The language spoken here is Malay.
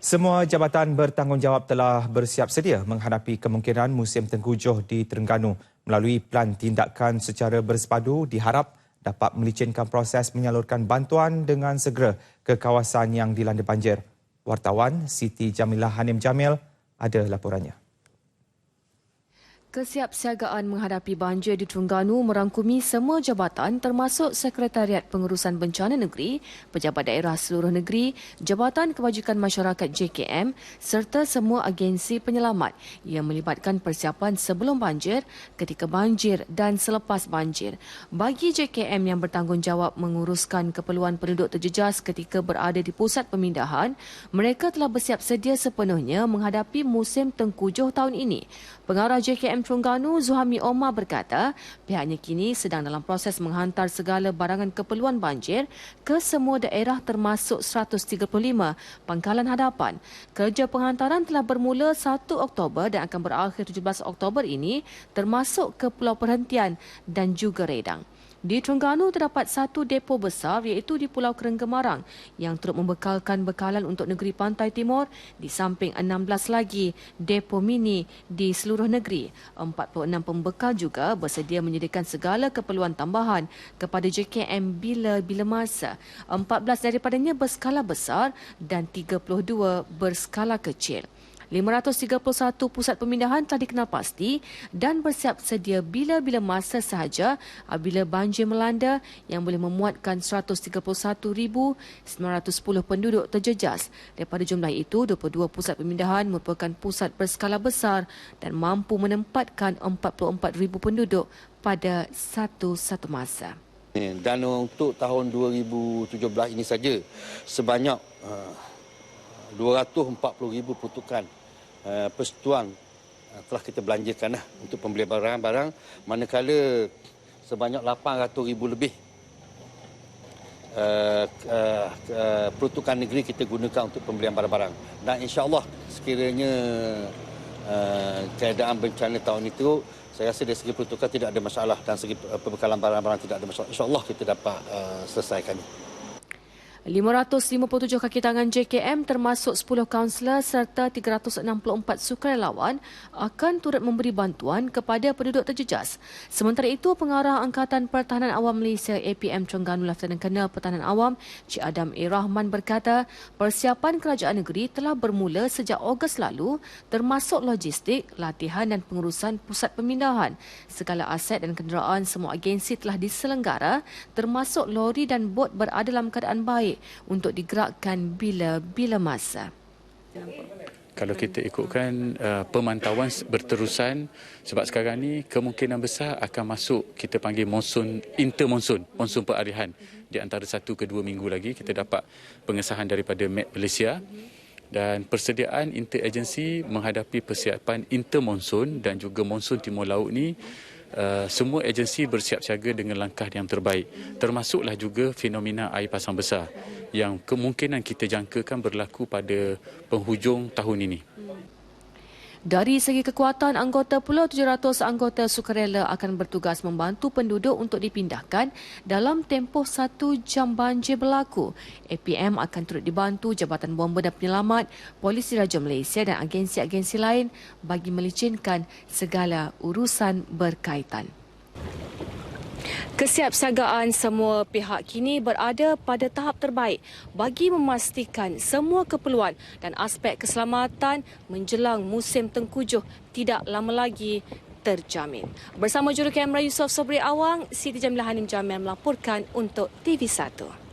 Semua jabatan bertanggungjawab telah bersiap sedia menghadapi kemungkinan musim tengkujuh di Terengganu. Melalui plan tindakan secara bersepadu diharap dapat melicinkan proses menyalurkan bantuan dengan segera ke kawasan yang dilanda banjir. Wartawan Siti Jamilah Hanim Jamil ada laporannya. Kesiapsiagaan menghadapi banjir di Terengganu merangkumi semua jabatan termasuk Sekretariat Pengurusan Bencana Negeri, Pejabat Daerah Seluruh Negeri, Jabatan Kebajikan Masyarakat JKM serta semua agensi penyelamat yang melibatkan persiapan sebelum banjir, ketika banjir dan selepas banjir. Bagi JKM yang bertanggungjawab menguruskan keperluan penduduk terjejas ketika berada di pusat pemindahan, mereka telah bersiap sedia sepenuhnya menghadapi musim tengkujuh tahun ini. Pengarah JKM Terengganu Zuhami Omar berkata, pihaknya kini sedang dalam proses menghantar segala barangan keperluan banjir ke semua daerah termasuk 135 pangkalan hadapan. Kerja penghantaran telah bermula 1 Oktober dan akan berakhir 17 Oktober ini termasuk ke Pulau Perhentian dan juga Redang. Di Terengganu terdapat satu depo besar iaitu di Pulau Kerenggemarang yang turut membekalkan bekalan untuk negeri Pantai Timur di samping 16 lagi depo mini di seluruh negeri. 46 pembekal juga bersedia menyediakan segala keperluan tambahan kepada JKM bila-bila masa. 14 daripadanya berskala besar dan 32 berskala kecil. 531 pusat pemindahan telah dikenal pasti dan bersiap sedia bila-bila masa sahaja apabila banjir melanda yang boleh memuatkan 131,910 penduduk terjejas. Daripada jumlah itu, 22 pusat pemindahan merupakan pusat berskala besar dan mampu menempatkan 44,000 penduduk pada satu masa. Dan untuk tahun 2017 ini saja sebanyak 240,000 pertukan persetujuan telah kita belanjakan untuk pembelian barang-barang, manakala sebanyak 800,000 lebih peruntukan negeri kita gunakan untuk pembelian barang-barang. Dan insya-Allah sekiranya keadaan bencana tahun itu, saya rasa dari segi peruntukan tidak ada masalah dan segi pembekalan barang-barang tidak ada masalah. Insya-Allah kita dapat selesaikannya. 557 kaki tangan JKM termasuk 10 kaunselor serta 364 sukarelawan akan turut memberi bantuan kepada penduduk terjejas. Sementara itu, Pengarah Angkatan Pertahanan Awam Malaysia APM Terengganu Lieutenant Colonel Pertahanan Awam Cik Adam A. Rahman berkata, persiapan kerajaan negeri telah bermula sejak Ogos lalu termasuk logistik, latihan dan pengurusan pusat pemindahan. Segala aset dan kenderaan semua agensi telah diselenggara termasuk lori dan bot berada dalam keadaan baik untuk digerakkan bila-bila masa. Kalau kita ikutkan pemantauan berterusan, sebab sekarang ni kemungkinan besar akan masuk kita panggil monsun, intermonsun, monsun peralihan. Di antara 1 ke 2 minggu lagi kita dapat pengesahan daripada Met Malaysia dan persediaan interagensi menghadapi persiapan intermonsun dan juga monsun timur laut ni. Semua agensi bersiap siaga dengan langkah yang terbaik. Termasuklah juga fenomena air pasang besar yang kemungkinan kita jangkakan berlaku pada penghujung tahun ini. Dari segi kekuatan, anggota pula 700 anggota sukarela akan bertugas membantu penduduk untuk dipindahkan dalam tempoh 1 jam banjir berlaku. APM akan turut dibantu Jabatan Bomba dan Penyelamat, Polis Diraja Malaysia dan agensi-agensi lain bagi melicinkan segala urusan berkaitan. Kesiapsiagaan semua pihak kini berada pada tahap terbaik bagi memastikan semua keperluan dan aspek keselamatan menjelang musim tengkujuh tidak lama lagi terjamin. Bersama jurukamera Yusof Sobri Awang, Siti Jamilah Hanim Jamil melaporkan untuk TV1.